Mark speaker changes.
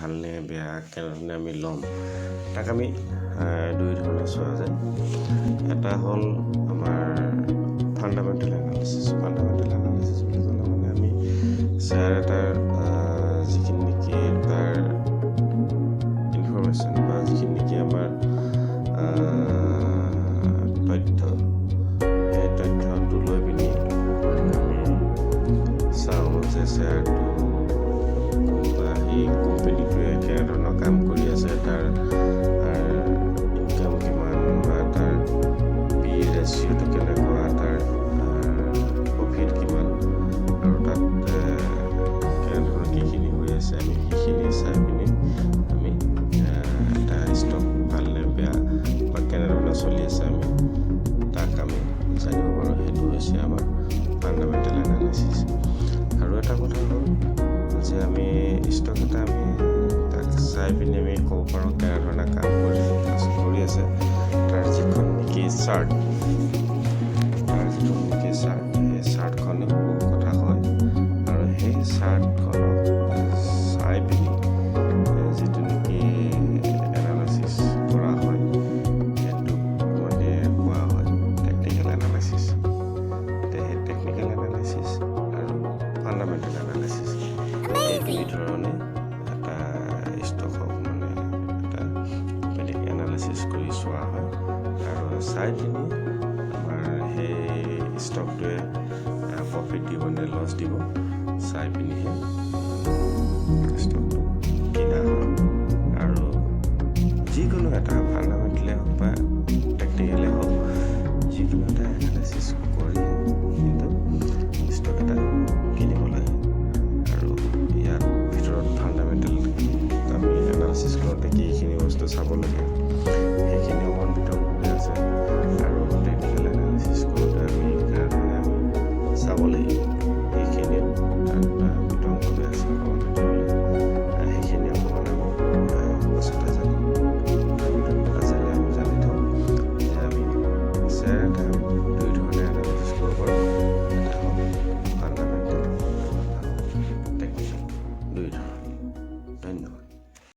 Speaker 1: ভালনে বেয়া কেনেধৰণে আমি ল'ম তাক আমি দুই ধৰণে চোৱা যায়। এটা হ'ল আমাৰ ফাণ্ডামেণ্টেল এনালাইচিছ বুলি ক'লে মানে আমি শ্বেয়াৰ এটাৰ যিখিনি নেকি তাৰ ইনফৰমেশ্যন বা যিখিনি নেকি আমাৰ তথ্য সেই তথ্যটো লৈ পিনি আমি চাওঁ যে শ্বেয়াৰটো বা সেই কোম্পানীটোৱে কেনেধৰণৰ কাম কৰি আছে, তাৰ ইনকাম কিমান বা তাৰ পি ৰেচিঅ'টো কেনেকুৱা, তাৰ প্ৰফিট কিমান আৰু তাত কেনেধৰণৰ কিখিনি হৈ আছে, আমি সেইখিনি চাই পিনি আমি এটা ষ্টক ভালনে বেয়া বা কেনেধৰণে চলি আছে আমি তাক আমি জানিব পাৰোঁ। সেইটো হৈছে আমাৰ ফাণ্ডামেণ্টেল এনালাইচিছ। আৰু এটা কথা হ'ল যে আমি ষ্টক এটা আমি তাক চাই পিনি আমি ক'ব পাৰোঁ কেনেধৰণে কাম কৰি আছে। তাৰ যিখন নেকি চাৰ্ট, সেই চাৰ্টখনে বহু কথা কয় আৰু সেই চাৰ্টখনক চাই পিনি যিটো নেকি এনালাইচিছ কৰা হয় সেইটোক মানে কোৱা হয় টেকনিকেল এনালাইচিছ। সেই টেকনিকেল এনালাইচিছ আৰু ফাণ্ডামেণ্টেল এনালাইচিছ এই দুই ধৰণে এটা ষ্টকক মানে এটা বেলেগ এনালাইচিছ কৰি চোৱা হয় আৰু চাই পিনি আমাৰ সেই ষ্টকটোৱে প্ৰফিট দিব নে লছ দিব চাই পিনিহে ষ্টকটো কিনা হয়। আৰু যিকোনো এটা ফাণ্ডামেণ্টেলে হওক বা টেকনিকেলে হওক যিকোনো এটা এনালাইচিছ কৰি কিন্তু ষ্টক এটা কিনিব লাগে। আৰু ইয়াৰ ভিতৰত ফাণ্ডামেণ্টেল আমি এনালাইচিছ কৰোঁতে কিখিনি বস্তু চাব লাগে